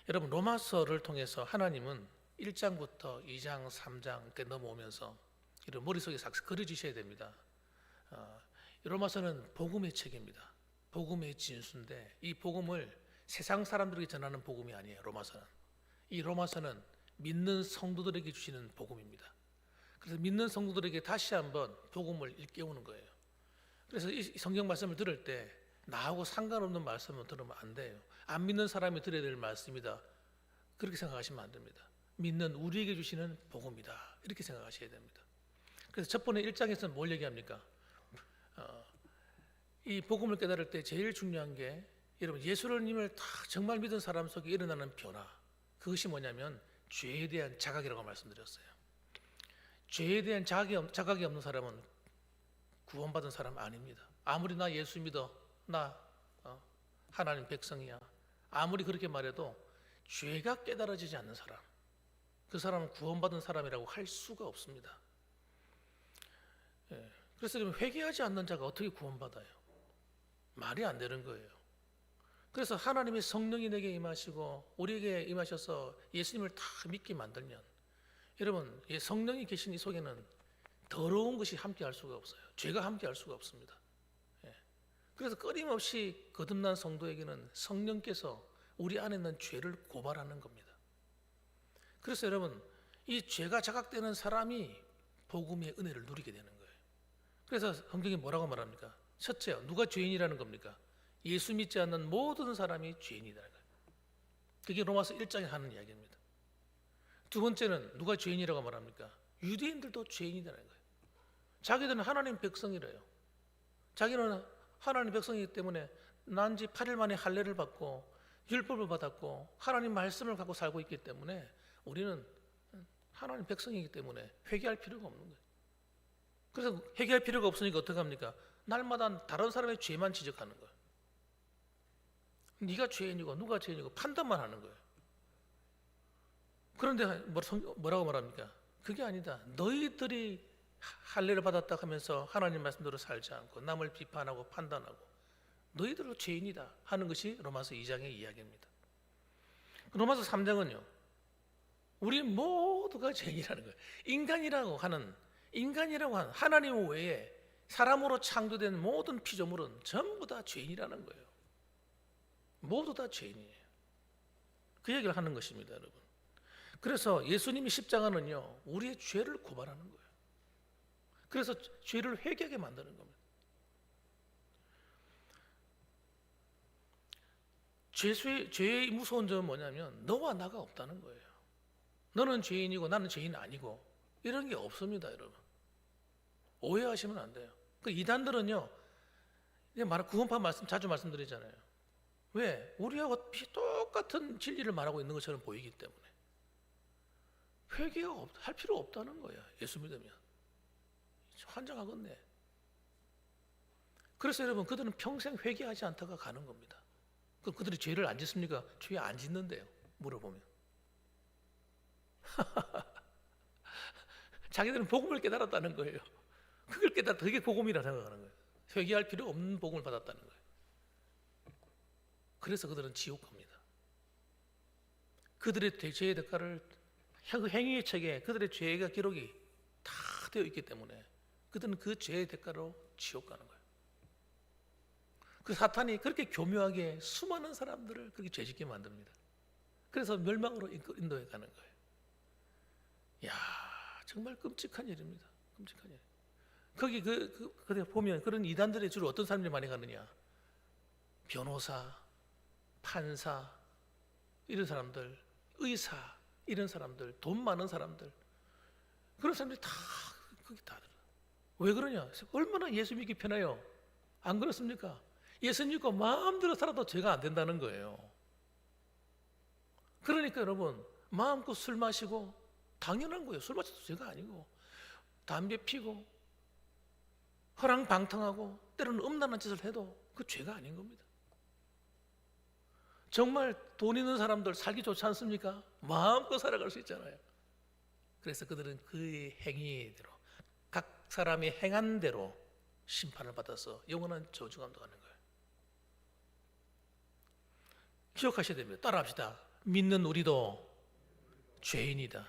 여러분, 로마서를 통해서 하나님은 1장부터 2장, 3장 이렇게 넘어오면서 이런 머릿속에 싹 그려주셔야 됩니다. 로마서는 복음의 책입니다. 복음의 진수인데 이 복음을 세상 사람들에게 전하는 복음이 아니에요. 로마서는. 이 로마서는 믿는 성도들에게 주시는 복음입니다. 그래서 믿는 성도들에게 다시 한번 복음을 일깨우는 거예요. 그래서 이 성경 말씀을 들을 때 나하고 상관없는 말씀을 들으면 안 돼요. 안 믿는 사람이 들어야 될 말씀이다, 그렇게 생각하시면 안 됩니다. 믿는 우리에게 주시는 복음이다, 이렇게 생각하셔야 됩니다. 그래서 첫 번째 1장에서는 뭘 얘기합니까? 이 복음을 깨달을 때 제일 중요한 게 여러분, 예수님을 다 정말 믿은 사람 속에 일어나는 변화, 그것이 뭐냐면 죄에 대한 자각이라고 말씀드렸어요. 죄에 대한 자각이 없는 사람은 구원받은 사람 아닙니다. 아무리 나 예수 믿어, 나 하나님 백성이야, 아무리 그렇게 말해도 죄가 깨달아지지 않는 사람, 그 사람은 구원받은 사람이라고 할 수가 없습니다. 그래서 회개하지 않는 자가 어떻게 구원받아요? 말이 안 되는 거예요. 그래서 하나님의 성령이 내게 임하시고 우리에게 임하셔서 예수님을 다 믿게 만들면, 여러분, 성령이 계신 이 속에는 더러운 것이 함께 할 수가 없어요. 죄가 함께 할 수가 없습니다. 그래서 끊임없이 거듭난 성도에게는 성령께서 우리 안에 있는 죄를 고발하는 겁니다. 그래서 여러분, 이 죄가 자각되는 사람이 복음의 은혜를 누리게 되는 거예요. 그래서 성경이 뭐라고 말합니까? 첫째, 누가 죄인이라는 겁니까? 예수 믿지 않는 모든 사람이 죄인이라는 거예요. 그게 로마서 1장에 하는 이야기입니다. 두 번째는 누가 죄인이라고 말합니까? 유대인들도 죄인이라는 거예요. 자기들은 하나님 백성이래요. 자기는 하나님 백성이기 때문에 난 지 8일 만에 할례를 받고 율법을 받았고 하나님 말씀을 갖고 살고 있기 때문에 우리는 하나님 백성이기 때문에 회개할 필요가 없는 거예요. 그래서 회개할 필요가 없으니까 어떻게 합니까? 날마다 다른 사람의 죄만 지적하는 거예요. 네가 죄인이고 누가 죄인이고 판단만 하는 거예요. 그런데 뭐라고 말합니까? 그게 아니다. 너희들이 할례를 받았다 하면서 하나님 말씀대로 살지 않고 남을 비판하고 판단하고 너희들도 죄인이다 하는 것이 로마서 2장의 이야기입니다. 로마서 3장은요, 우리 모두가 죄인이라는 거예요. 인간이라고 하는 하나님 외에 사람으로 창조된 모든 피조물은 전부 다 죄인이라는 거예요. 모두 다 죄인이에요. 그 얘기를 하는 것입니다, 여러분. 그래서 예수님이 십자가는요, 우리의 죄를 고발하는 거예요. 그래서 죄를 회개하게 만드는 겁니다. 죄의 무서운 점은 뭐냐면 너와 나가 없다는 거예요. 너는 죄인이고 나는 죄인 아니고 이런 게 없습니다, 여러분. 오해하시면 안 돼요. 그 이단들은요, 구원파 말씀 자주 말씀드리잖아요. 왜? 우리하고 똑같은 진리를 말하고 있는 것처럼 보이기 때문에 회개할 필요 없다는 거예요. 예수 믿으면. 환장하겠네. 그래서 여러분, 그들은 평생 회개하지 않다가 가는 겁니다. 그럼 그들이 죄를 안 짓습니까? 죄 안 짓는데요, 물어보면. 자기들은 복음을 깨달았다는 거예요. 그걸 깨달았다, 그게 복음이라 생각하는 거예요. 회개할 필요 없는 복음을 받았다는 거예요. 그래서 그들은 지옥 갑니다. 그들의 죄의 대가를, 행위의 책에 그들의 죄가 기록이 다 되어 있기 때문에 그들은 그 죄의 대가로 지옥 가는 거예요. 그 사탄이 그렇게 교묘하게 수많은 사람들을 그렇게 죄짓게 만듭니다. 그래서 멸망으로 인도해 가는 거예요. 이야, 정말 끔찍한 일입니다. 끔찍한 일. 거기 그때 보면 그런 이단들이 주로 어떤 사람들이 많이 가느냐? 변호사, 판사, 이런 사람들, 의사, 이런 사람들, 돈 많은 사람들, 그런 사람들이 다 거기 다 들어. 왜 그러냐? 얼마나 예수 믿기 편해요. 안 그렇습니까? 예수 믿고 마음대로 살아도 죄가 안 된다는 거예요. 그러니까 여러분, 마음껏 술 마시고, 당연한 거예요. 술 마셔도 죄가 아니고, 담배 피고, 허랑방탕하고, 때로는 음란한 짓을 해도 그 죄가 아닌 겁니다. 정말 돈 있는 사람들 살기 좋지 않습니까? 마음껏 살아갈 수 있잖아요. 그래서 그들은 그의 행위대로, 각 사람이 행한 대로 심판을 받아서 영원한 저주감도 하는 거예요. 기억하셔야 됩니다. 따라합시다. 믿는 우리도 죄인이다.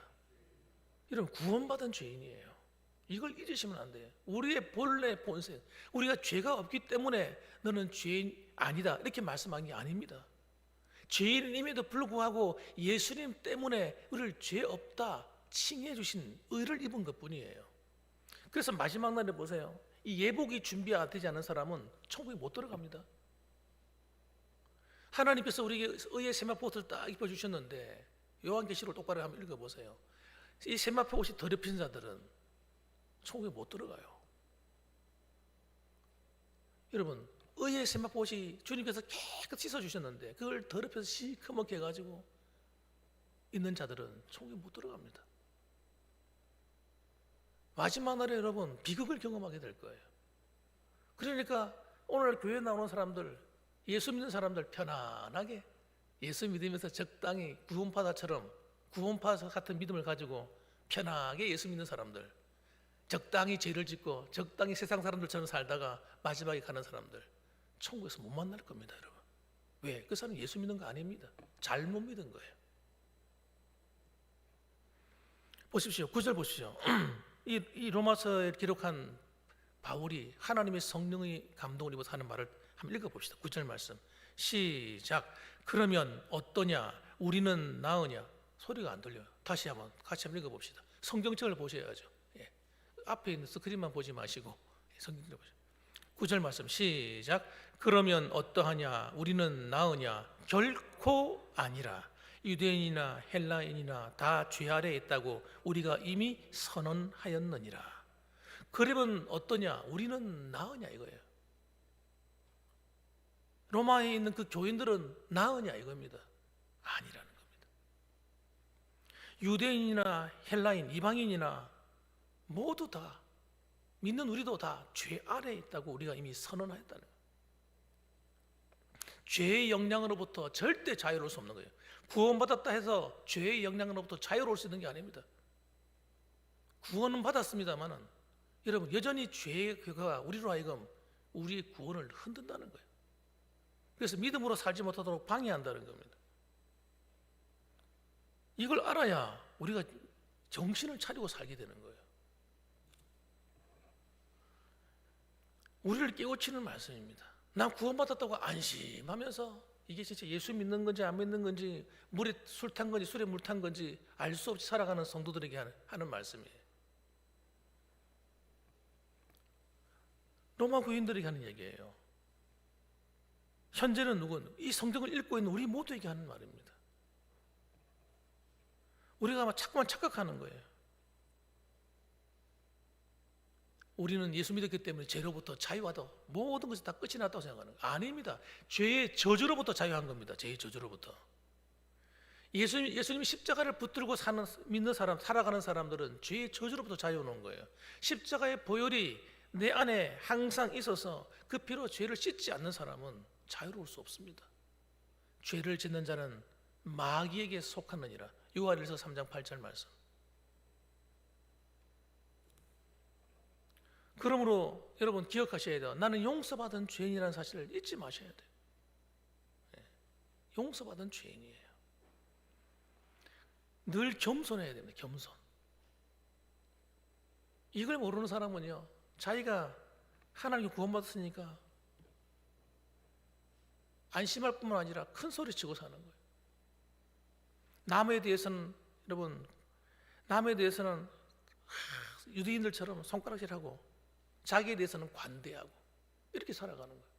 여러분, 구원받은 죄인이에요. 이걸 잊으시면 안 돼요. 우리의 본래 본성, 우리가 죄가 없기 때문에 너는 죄인 아니다 이렇게 말씀한 게 아닙니다. 죄인임에도 불구하고 예수님 때문에 우리를 죄 없다 칭해 주신 의를 입은 것뿐이에요. 그래서 마지막 날에 보세요. 이 예복이 준비되지 않은 사람은 천국에 못 들어갑니다. 하나님께서 우리에게 의의 세마포 옷을 딱 입혀주셨는데 요한계시록 똑바로 한번 읽어보세요. 이 세마포 옷이 더럽힌 자들은 천국에 못 들어가요. 여러분, 의의 세마포 옷이 주님께서 깨끗이 씻어주셨는데 그걸 더럽혀서 시커멓게 해가지고 있는 자들은 천국에 못 들어갑니다. 마지막 날에 여러분 비극을 경험하게 될 거예요. 그러니까 오늘 교회에 나오는 사람들, 예수 믿는 사람들 편안하게 예수 믿으면서 적당히 구원파다처럼 구원파 같은 믿음을 가지고 편하게 예수 믿는 사람들, 적당히 죄를 짓고 적당히 세상 사람들처럼 살다가 마지막에 가는 사람들 천국에서 못 만날 겁니다, 여러분. 왜? 그 사람은 예수 믿는 거 아닙니다. 잘못 믿은 거예요. 보십시오. 9절 보십시오. 이 로마서에 기록한 바울이 하나님의 성령의 감동을 입어서 하는 말을 한번 읽어봅시다. 9절 말씀 시작. 그러면 어떠냐? 우리는 나으냐? 소리가 안 들려요. 다시 한번 같이 한번 읽어봅시다. 성경책을 보셔야죠. 예. 앞에 있는 스크린만 보지 마시고 성경책을 보시죠. 9절 말씀 시작. 그러면 어떠하냐? 우리는 나으냐? 결코 아니라. 유대인이나 헬라인이나 다 죄 아래에 있다고 우리가 이미 선언하였느니라. 그러면 어떠냐? 우리는 나으냐 이거예요. 로마에 있는 그 교인들은 나으냐 이겁니다. 아니라는 겁니다. 유대인이나 헬라인, 이방인이나 모두 다 믿는 우리도 다 죄 아래에 있다고 우리가 이미 선언하였다는 거예요. 죄의 영향으로부터 절대 자유로울 수 없는 거예요. 구원받았다 해서 죄의 영향으로부터 자유로울 수 있는 게 아닙니다. 구원은 받았습니다만은 여러분 여전히 죄의 그가 우리로 하여금 우리의 구원을 흔든다는 거예요. 그래서 믿음으로 살지 못하도록 방해한다는 겁니다. 이걸 알아야 우리가 정신을 차리고 살게 되는 거예요. 우리를 깨우치는 말씀입니다. 난 구원받았다고 안심하면서 이게 진짜 예수 믿는 건지 안 믿는 건지 물에 술 탄 건지 술에 물 탄 건지 알 수 없이 살아가는 성도들에게 하는 말씀이에요. 로마 교인들에게 하는 얘기예요. 현재는 이 성경을 읽고 있는 우리 모두에게 하는 말입니다. 우리가 아마 자꾸만 착각하는 거예요. 우리는 예수 믿었기 때문에 죄로부터 자유하다, 모든 것이 다 끝이 났다고 생각하는 거예요. 아닙니다. 죄의 저주로부터 자유한 겁니다. 죄의 저주로부터. 예수님이 십자가를 붙들고 믿는 사람, 살아가는 사람들은 죄의 저주로부터 자유하는 거예요. 십자가의 보혈이 내 안에 항상 있어서 그 피로 죄를 씻지 않는 사람은 자유로울 수 없습니다. 죄를 짓는 자는 마귀에게 속하느니라. 요한일서 3장 8절 말씀. 그러므로 여러분 기억하셔야 돼요. 나는 용서받은 죄인이라는 사실을 잊지 마셔야 돼요. 용서받은 죄인이에요. 늘 겸손해야 됩니다. 겸손. 이걸 모르는 사람은요, 자기가 하나님 구원받았으니까 안심할 뿐만 아니라 큰 소리 치고 사는 거예요. 남에 대해서는 여러분, 남에 대해서는 유대인들처럼 손가락질하고 자기에 대해서는 관대하고 이렇게 살아가는 거예요.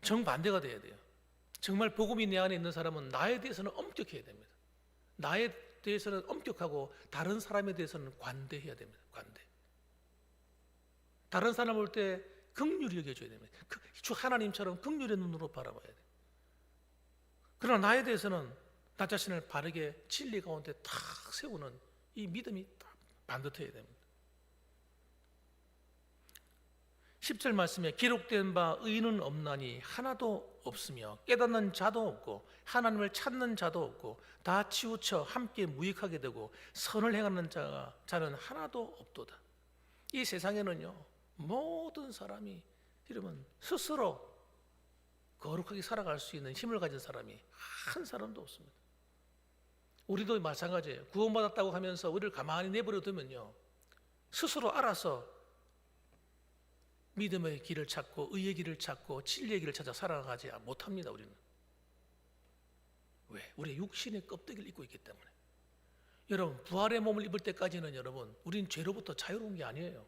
정반대가 돼야 돼요. 정말 복음이 내 안에 있는 사람은 나에 대해서는 엄격해야 됩니다. 나에 대해서는 엄격하고 다른 사람에 대해서는 관대해야 됩니다. 관대. 다른 사람 볼 때 긍휼히 여겨줘야 됩니다. 주 하나님처럼 긍휼의 눈으로 바라봐야 돼요. 그러나 나에 대해서는 나 자신을 바르게 진리 가운데 탁 세우는 이 믿음이 딱 반듯해야 됩니다. 10절 말씀에 기록된 바 의인은 없나니 하나도 없으며 깨닫는 자도 없고 하나님을 찾는 자도 없고 다 치우쳐 함께 무익하게 되고 선을 행하는 자는 하나도 없도다. 이 세상에는요 모든 사람이 이러면 스스로 거룩하게 살아갈 수 있는 힘을 가진 사람이 한 사람도 없습니다. 우리도 마찬가지예요. 구원받았다고 하면서 우리를 가만히 내버려 두면요, 스스로 알아서 믿음의 길을 찾고 의의 길을 찾고 진리의 길을 찾아 살아가지 못합니다. 우리는. 왜? 우리의 육신의 껍데기를 입고 있기 때문에. 여러분, 부활의 몸을 입을 때까지는 여러분, 우리는 죄로부터 자유로운 게 아니에요.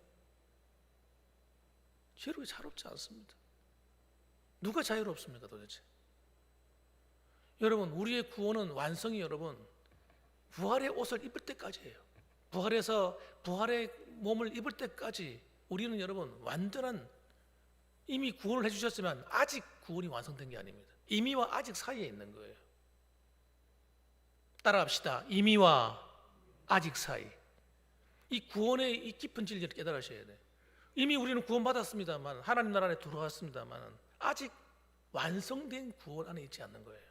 죄로 자유롭지 않습니다. 누가 자유롭습니까 도대체? 여러분, 우리의 구원은 완성이 여러분 부활의 옷을 입을 때까지예요. 부활해서 부활의 몸을 입을 때까지 우리는 여러분 완전한, 이미 구원을 해주셨지만 아직 구원이 완성된 게 아닙니다. 이미와 아직 사이에 있는 거예요. 따라합시다. 이미와 아직 사이. 이 구원의 이 깊은 진리를 깨달으셔야 돼요. 이미 우리는 구원받았습니다만, 하나님 나라 안에 들어왔습니다만 아직 완성된 구원 안에 있지 않는 거예요.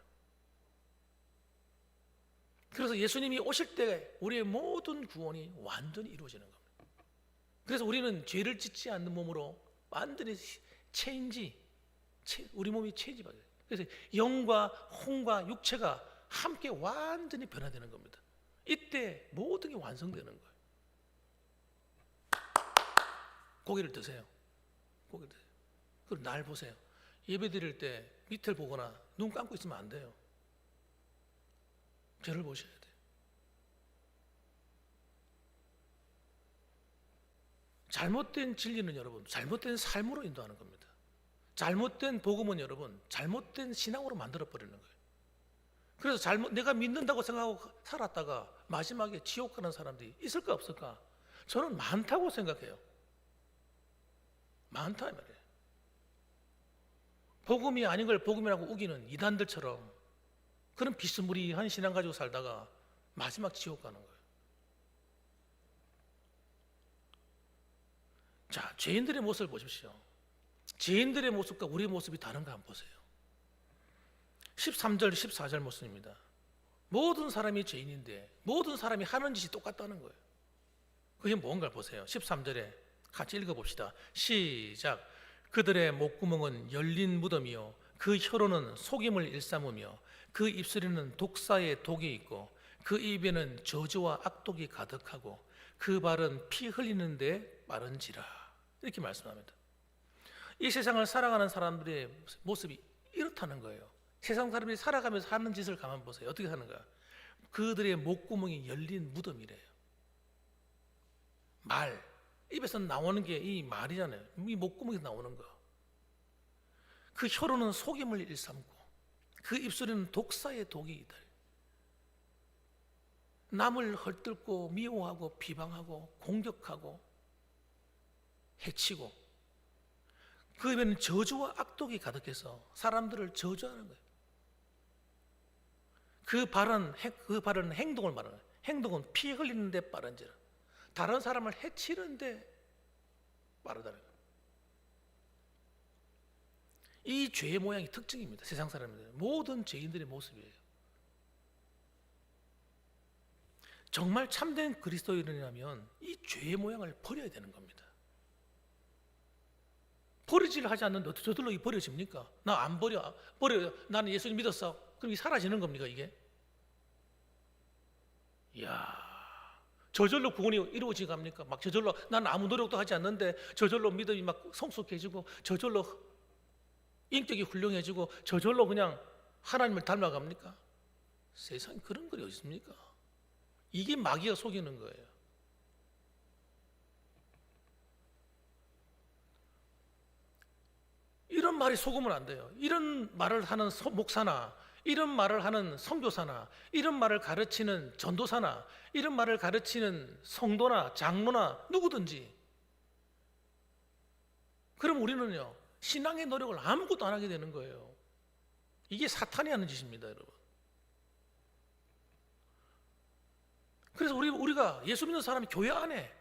그래서 예수님이 오실 때 우리의 모든 구원이 완전히 이루어지는 겁니다. 그래서 우리는 죄를 짓지 않는 몸으로 완전히 우리 몸이 체인지받아요. 그래서 영과 혼과 육체가 함께 완전히 변화되는 겁니다. 이때 모든 게 완성되는 거예요. 고개를 드세요. 고개를 드세요. 그리고 날 보세요. 예배 드릴 때 밑을 보거나 눈 감고 있으면 안 돼요. 저를 보셔야 돼요. 잘못된 진리는 여러분 잘못된 삶으로 인도하는 겁니다. 잘못된 복음은 여러분 잘못된 신앙으로 만들어버리는 거예요. 그래서 내가 믿는다고 생각하고 살았다가 마지막에 지옥 가는 사람들이 있을까 없을까? 저는 많다고 생각해요. 많다 이 말이에요. 복음이 아닌 걸 복음이라고 우기는 이단들처럼 그런 비스무리한 신앙 가지고 살다가 마지막 지옥 가는 거예요. 자, 죄인들의 모습을 보십시오. 죄인들의 모습과 우리의 모습이 다른가 한번 보세요. 13절, 14절 말씀입니다. 모든 사람이 죄인인데 모든 사람이 하는 짓이 똑같다는 거예요. 그게 뭔가 보세요. 13절에 같이 읽어봅시다. 시작. 그들의 목구멍은 열린 무덤이요 그 혀로는 속임을 일삼으며 그 입술에는 독사의 독이 있고 그 입에는 저주와 악독이 가득하고 그 발은 피 흘리는데 빠른지라. 이렇게 말씀합니다. 이 세상을 살아가는 사람들의 모습이 이렇다는 거예요. 세상 사람들이 살아가면서 하는 짓을 가만 보세요. 어떻게 하는가? 그들의 목구멍이 열린 무덤이래요. 말, 입에서 나오는 게 이 말이잖아요. 이 목구멍에서 나오는 거. 그 혀로는 속임을 일삼고 그 입술에는 독사의 독이 있다. 남을 헐뜯고 미워하고 비방하고 공격하고 해치고 그 입에는 저주와 악독이 가득해서 사람들을 저주하는 거예요. 그 발은 행동을 말하는 거예요. 행동은 피 흘리는데 빠른지라. 다른 사람을 해치는데 빠르다는 거예요. 이 죄의 모양이 특징입니다. 세상 사람들 모든 죄인들의 모습이에요. 정말 참된 그리스도인이라면 이 죄의 모양을 버려야 되는 겁니다. 버리지를 하지 않는데 어떻게 저절로 이 버려집니까? 나 안 버려. 나는 예수님 믿었어. 그럼 이 사라지는 겁니까 이게? 이야, 저절로 구원이 이루어지 갑니까? 막 저절로 나는 아무 노력도 하지 않는데 저절로 믿음이 막 성숙해지고 저절로 인격이 훌륭해지고 저절로 그냥 하나님을 닮아갑니까? 세상에 그런 글이 어디 있습니까? 이게 마귀가 속이는 거예요. 이런 말이 속으면 안 돼요. 이런 말을 하는 목사나 이런 말을 하는 선교사나 이런 말을 가르치는 전도사나 이런 말을 가르치는 성도나 장로나 누구든지, 그럼 우리는요 신앙의 노력을 아무것도 안 하게 되는 거예요. 이게 사탄이 하는 짓입니다, 여러분. 그래서 우리가 예수 믿는 사람이 교회 안에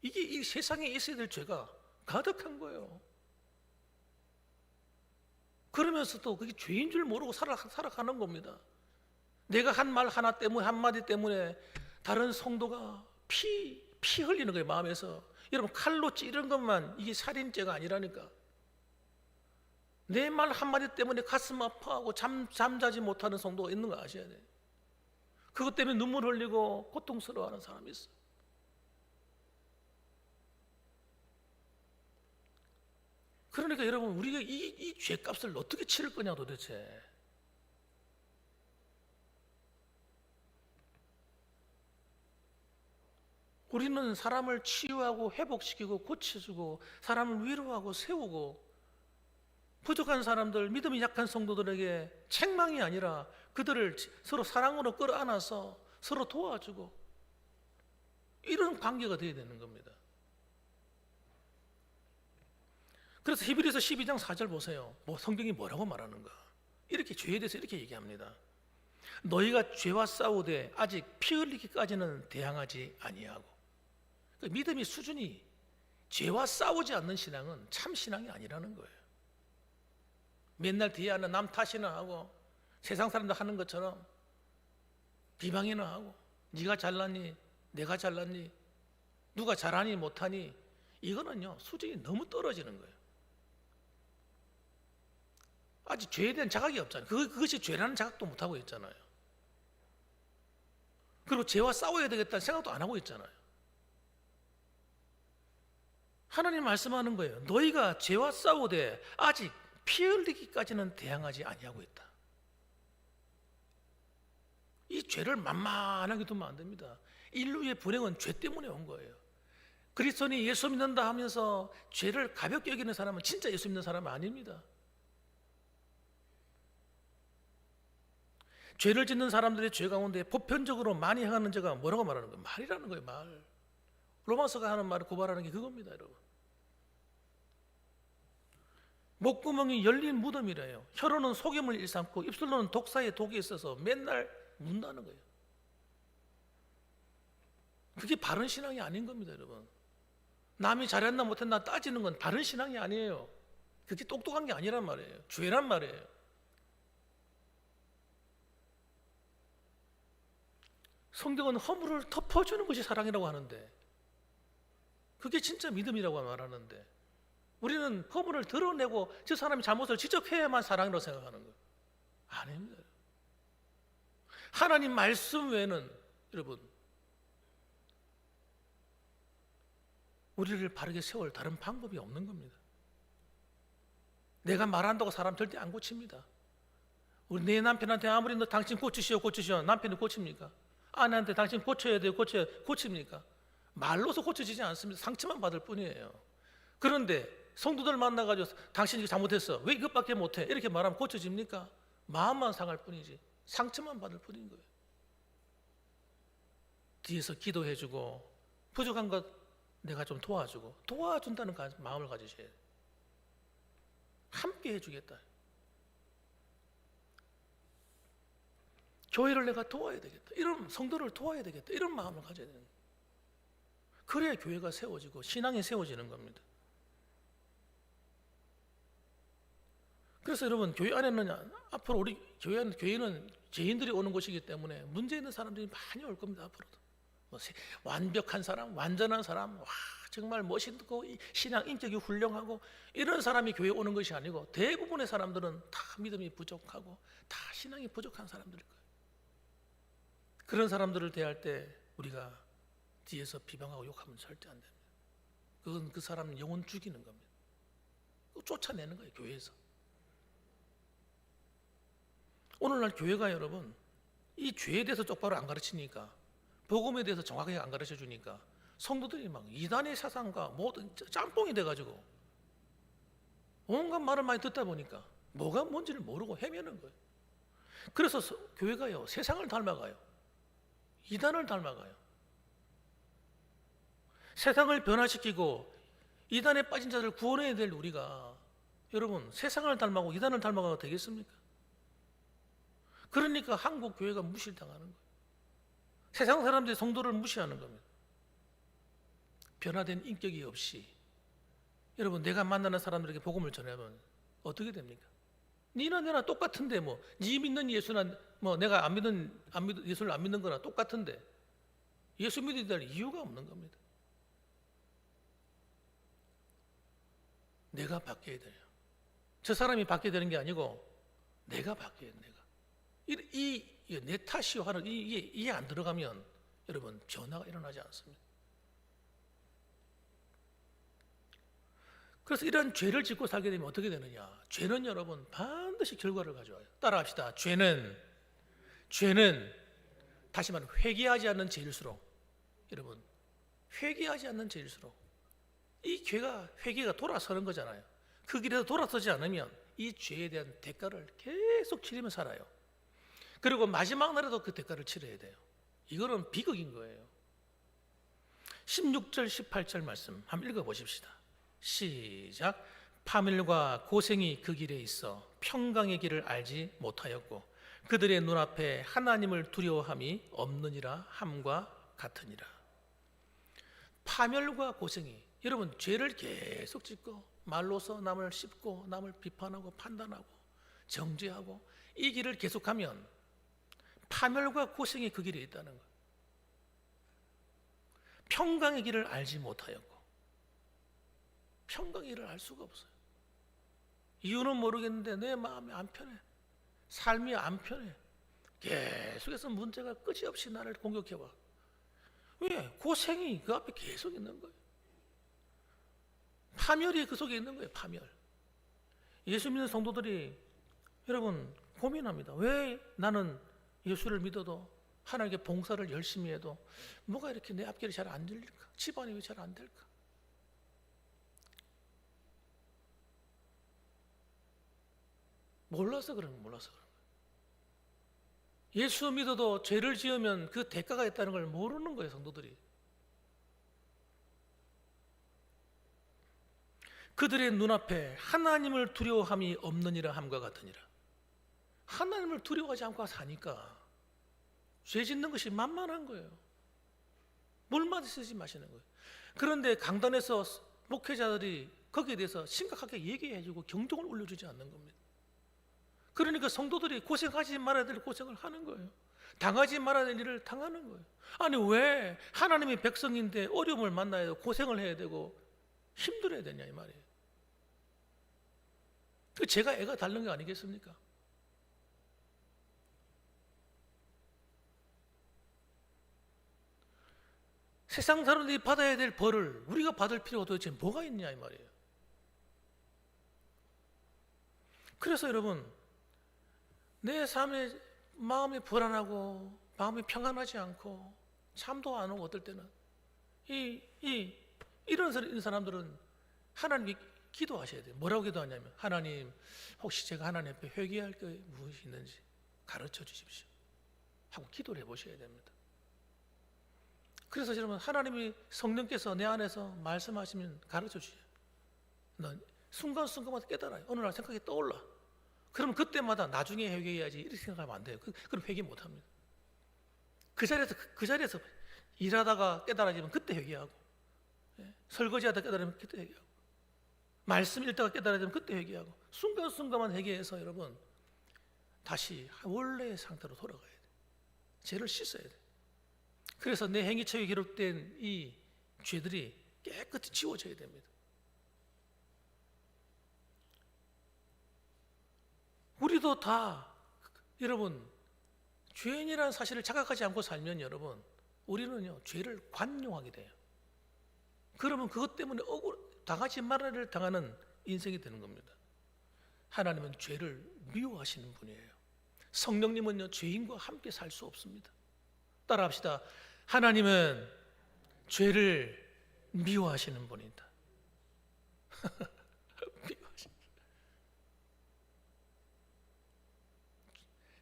이게 이 세상에 있어야 될 죄가 가득한 거예요. 그러면서도 그게 죄인 줄 모르고 살아가는 겁니다. 내가 한 말 하나 때문에, 한마디 때문에 다른 성도가 피 흘리는 거예요, 마음에서. 여러분, 칼로 찌른 것만 이게 살인죄가 아니라니까. 내 말 한마디 때문에 가슴 아파하고 잠자지 못하는 성도가 있는 거 아셔야 돼요. 그것 때문에 눈물 흘리고 고통스러워하는 사람이 있어요. 그러니까 여러분, 우리가 이 죄값을 어떻게 치를 거냐 도대체. 우리는 사람을 치유하고 회복시키고 고쳐주고 사람을 위로하고 세우고 부족한 사람들, 믿음이 약한 성도들에게 책망이 아니라 그들을 서로 사랑으로 끌어안아서 서로 도와주고 이런 관계가 되어야 되는 겁니다. 그래서 히브리서 12장 4절 보세요. 성경이 뭐라고 말하는가? 이렇게 죄에 대해서 이렇게 얘기합니다. 너희가 죄와 싸우되 아직 피 흘리기까지는 대항하지 아니하고. 그러니까 믿음의 수준이 죄와 싸우지 않는 신앙은 참 신앙이 아니라는 거예요. 맨날 뒤에 하는 남 탓이나 하고 세상 사람들 하는 것처럼 비방이나 하고 네가 잘났니? 내가 잘났니? 누가 잘하니 못하니? 이거는요 수준이 너무 떨어지는 거예요. 아직 죄에 대한 자각이 없잖아요. 그것이 죄라는 자각도 못하고 있잖아요. 그리고 죄와 싸워야 되겠다는 생각도 안 하고 있잖아요. 하나님 말씀하는 거예요. 너희가 죄와 싸우되 아직 피 흘리기까지는 대항하지 아니하고 있다. 이 죄를 만만하게 두면 안 됩니다. 인류의 불행은 죄 때문에 온 거예요. 그리스도인이 예수 믿는다 하면서 죄를 가볍게 여기는 사람은 진짜 예수 믿는 사람은 아닙니다. 죄를 짓는 사람들의 죄 가운데 보편적으로 많이 행하는 죄가 뭐라고 말하는 거예요? 말이라는 거예요. 말. 로마서가 하는 말을 고발하는 게 그겁니다, 여러분. 목구멍이 열린 무덤이래요. 혀로는 속임을 일삼고 입술로는 독사의 독이 있어서 맨날 문다는 거예요. 그게 바른 신앙이 아닌 겁니다, 여러분. 남이 잘했나 못했나 따지는 건 바른 신앙이 아니에요. 그게 똑똑한 게 아니란 말이에요. 죄란 말이에요. 성경은 허물을 덮어주는 것이 사랑이라고 하는데 그게 진짜 믿음이라고 말하는데 우리는 허물을 드러내고 저 사람이 잘못을 지적해야만 사랑이라고 생각하는 거예요. 아닙니다. 하나님 말씀 외에는 여러분 우리를 바르게 세울 다른 방법이 없는 겁니다. 내가 말한다고 사람 절대 안 고칩니다. 우리 내 남편한테 아무리 너 당신 고치시오 남편이 고칩니까? 아내한테 당신 고쳐야 돼요 고칩니까? 말로서 고쳐지지 않습니다. 상처만 받을 뿐이에요. 그런데 성도들 만나가지고 당신이 잘못했어 왜 이것밖에 못해 이렇게 말하면 고쳐집니까? 마음만 상할 뿐이지 상처만 받을 뿐인 거예요. 뒤에서 기도해주고 부족한 것 내가 좀 도와주고 도와준다는 마음을 가지셔야 돼요. 함께 해주겠다. 교회를 내가 도와야 되겠다. 이런 성도를 도와야 되겠다. 이런 마음을 가져야 되는 거예요. 그래야 교회가 세워지고 신앙이 세워지는 겁니다. 그래서 여러분 교회 안에는 앞으로 우리 교회는 죄인들이 오는 곳이기 때문에 문제 있는 사람들이 많이 올 겁니다. 앞으로도 완벽한 사람, 완전한 사람, 와 정말 멋있고 신앙 인격이 훌륭하고 이런 사람이 교회에 오는 것이 아니고 대부분의 사람들은 다 믿음이 부족하고 다 신앙이 부족한 사람들일 거예요. 그런 사람들을 대할 때 우리가 뒤에서 비방하고 욕하면 절대 안 됩니다. 그건 그 사람 영혼 죽이는 겁니다. 쫓아내는 거예요, 교회에서. 오늘날 교회가 여러분 이 죄에 대해서 똑바로 안 가르치니까 복음에 대해서 정확하게 안 가르쳐 주니까 성도들이 막 이단의 사상과 모든 짬뽕이 돼가지고 온갖 말을 많이 듣다 보니까 뭐가 뭔지를 모르고 헤매는 거예요. 그래서 교회가요 세상을 닮아가요. 이단을 닮아가요. 세상을 변화시키고 이단에 빠진 자들을 구원해야 될 우리가 여러분 세상을 닮아가고 이단을 닮아가도 되겠습니까? 그러니까 한국 교회가 무시당하는 거예요. 세상 사람들이 성도를 무시하는 겁니다. 변화된 인격이 없이 여러분 내가 만나는 사람들에게 복음을 전하면 어떻게 됩니까? 니나 내나 똑같은데 니 믿는 예수나 내가 안 믿는 예수를 안 믿는 거나 똑같은데 예수 믿어야 될 이유가 없는 겁니다. 내가 바뀌어야 돼요. 저 사람이 받게 되는 게 아니고 내가 받게 돼요. 내 탓이요 하는 이게 안 들어가면 여러분 변화가 일어나지 않습니다. 그래서 이런 죄를 짓고 살게 되면 어떻게 되느냐? 죄는 여러분 반드시 결과를 가져와요. 따라합시다. 죄는 다시 말하면 회개하지 않는 죄일수록, 여러분 회개하지 않는 죄일수록 이 회개가 돌아서는 거잖아요. 그 길에서 돌아서지 않으면 이 죄에 대한 대가를 계속 치르며 살아요. 그리고 마지막 날에도 그 대가를 치러야 돼요. 이거는 비극인 거예요. 16절 18절 말씀 한번 읽어보십시다. 시작. 파멸과 고생이 그 길에 있어 평강의 길을 알지 못하였고 그들의 눈앞에 하나님을 두려워함이 없느니라 함과 같으니라. 파멸과 고생이, 여러분 죄를 계속 짓고 말로서 남을 씹고 남을 비판하고 판단하고 정죄하고 이 길을 계속하면 파멸과 고생이 그 길에 있다는 거예요. 평강의 길을 알지 못하였고, 평강의 길을 알 수가 없어요. 이유는 모르겠는데 내 마음이 안 편해, 삶이 안 편해. 계속해서 문제가 끝이 없이 나를 공격해와. 왜? 고생이 그 앞에 계속 있는 거예요. 파멸이 그 속에 있는 거예요. 파멸. 예수 믿는 성도들이 여러분 고민합니다. 왜 나는 예수를 믿어도 하나님께 봉사를 열심히 해도 뭐가 이렇게 내 앞길이 잘 안 들릴까? 집안이 왜 잘 안 될까? 몰라서 그런 거예요. 몰라서 그런 거예요. 예수 믿어도 죄를 지으면 그 대가가 있다는 걸 모르는 거예요. 성도들이. 그들의 눈앞에 하나님을 두려워함이 없느니라 함과 같으니라. 하나님을 두려워하지 않고 사니까 죄 짓는 것이 만만한 거예요. 물만 쓰지 마시는 거예요. 그런데 강단에서 목회자들이 거기에 대해서 심각하게 얘기해주고 경종을 울려주지 않는 겁니다. 그러니까 성도들이 고생하지 말아야 될 고생을 하는 거예요. 당하지 말아야 될 일을 당하는 거예요. 아니 왜 하나님의 백성인데 어려움을 만나야 되고 고생을 해야 되고 힘들어야 되냐 이 말이에요. 제가 애가 다른 게 아니겠습니까? 세상 사람들이 받아야 될 벌을 우리가 받을 필요가 도대체 뭐가 있냐 이 말이에요. 그래서 여러분 내 삶에 마음이 불안하고 마음이 평안하지 않고 잠도 안 오고 어떨 때는 이런 사람들은 하나님께 기도하셔야 돼요. 뭐라고 기도하냐면 하나님 혹시 제가 하나님 앞에 회개할 게 무엇이 있는지 가르쳐 주십시오 하고 기도를 해보셔야 됩니다. 그래서 여러분 하나님이 성령께서 내 안에서 말씀하시면 가르쳐 주셔요. 넌 순간순간마다 깨달아요. 어느 날 생각이 떠올라. 그러면 그때마다 나중에 회개해야지 이렇게 생각하면 안 돼요. 그럼 회개 못 합니다. 그 자리에서 일하다가 깨달아지면 그때 회개하고, 설거지하다 깨달으면 그때 회개하고, 말씀 읽다가 깨달아지면 그때 회개하고, 순간순간만 회개해서 여러분 다시 원래의 상태로 돌아가야 돼요. 죄를 씻어야 돼요. 그래서 내 행위처에 기록된 이 죄들이 깨끗이 지워져야 됩니다. 우리도 다 여러분 죄인이라는 사실을 자각하지 않고 살면 여러분 우리는요 죄를 관용하게 돼요. 그러면 그것 때문에 당하지 말아야 할 당하는 인생이 되는 겁니다. 하나님은 죄를 미워하시는 분이에요. 성령님은요 죄인과 함께 살 수 없습니다. 따라합시다. 하나님은 죄를 미워하시는 분이다.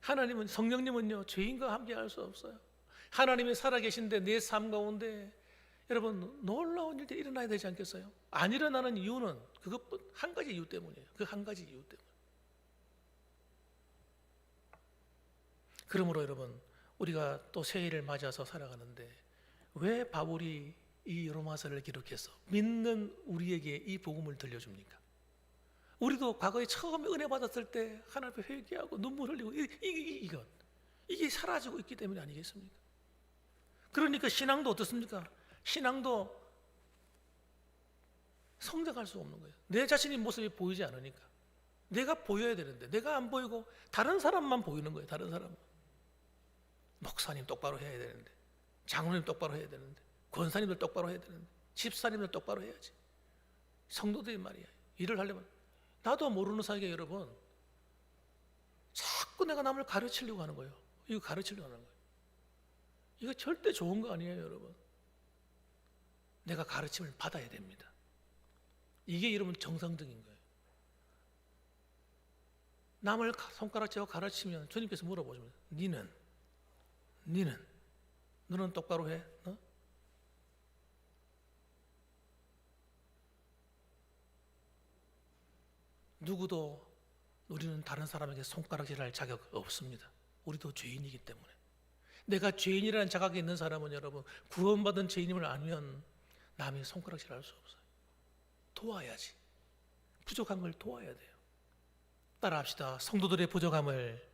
하나님은, 성령님은요 죄인과 함께 할 수 없어요. 하나님이 살아계신데 내 삶 가운데 여러분 놀라운 일들이 일어나야 되지 않겠어요? 안 일어나는 이유는 그것뿐 한 가지 이유 때문이에요. 그 한 가지 이유 때문에. 그러므로 여러분 우리가 또 새해를 맞아서 살아가는데 왜 바울이 이 로마서를 기록해서 믿는 우리에게 이 복음을 들려줍니까? 우리도 과거에 처음에 은혜 받았을 때 하나님 앞에 회개하고 눈물 흘리고 이게 사라지고 있기 때문에 아니겠습니까? 그러니까 신앙도 어떻습니까? 신앙도 성장할 수 없는 거예요. 내 자신의 모습이 보이지 않으니까. 내가 보여야 되는데 내가 안 보이고 다른 사람만 보이는 거예요. 다른 사람. 목사님 똑바로 해야 되는데, 장로님 똑바로 해야 되는데, 권사님들 똑바로 해야 되는데, 집사님들 똑바로 해야지. 성도들이 말이야, 일을 하려면. 나도 모르는 사이에 여러분 자꾸 내가 남을 가르치려고 하는 거예요. 이거 가르치려고 하는 거예요. 이거 절대 좋은 거 아니에요, 여러분. 내가 가르침을 받아야 됩니다. 이게 여러분 정상적인 거예요. 남을 손가락질하고 가르치면 주님께서 물어보시면 너는 똑바로 해? 누구도 우리는 다른 사람에게 손가락질할 자격 없습니다. 우리도 죄인이기 때문에. 내가 죄인이라는 자각이 있는 사람은 여러분 구원받은 죄인임을 알면 남이 손가락질할 수 없어요. 도와야지. 부족한 걸 도와야 돼요. 따라합시다. 성도들의 부족함을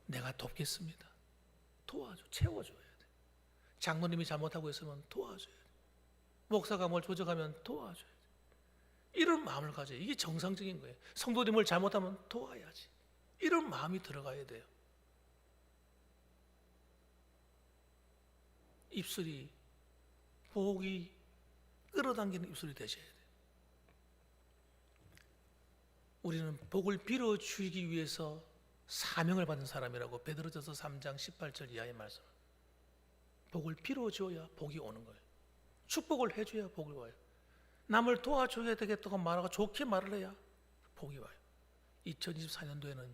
내가 돕겠습니다. 도와줘, 채워줘야 돼. 장로님이 잘못하고 있으면 도와줘야 돼. 목사가 뭘 부족하면 도와줘야 돼. 이런 마음을 가져요. 이게 정상적인 거예요. 성도들이 뭘 잘못하면 도와야지. 이런 마음이 들어가야 돼요. 입술이 복이 끌어당기는 입술이 되셔야 돼요. 우리는 복을 빌어주기 위해서 사명을 받은 사람이라고 베드로전서 3장 18절 이하의 말씀. 복을 빌어줘야 복이 오는 거예요. 축복을 해줘야 복이 와요. 남을 도와줘야 되겠다고 말하고 좋게 말을 해야 복이 와요. 2024년도에는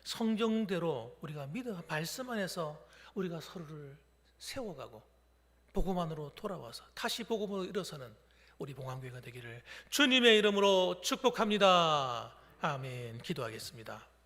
성경대로 우리가 믿어 말씀 안에서 우리가 서로를 세워가고 복음 안으로 돌아와서 다시 복음으로 일어서는 우리 봉황교회가 되기를 주님의 이름으로 축복합니다. 아멘. 기도하겠습니다.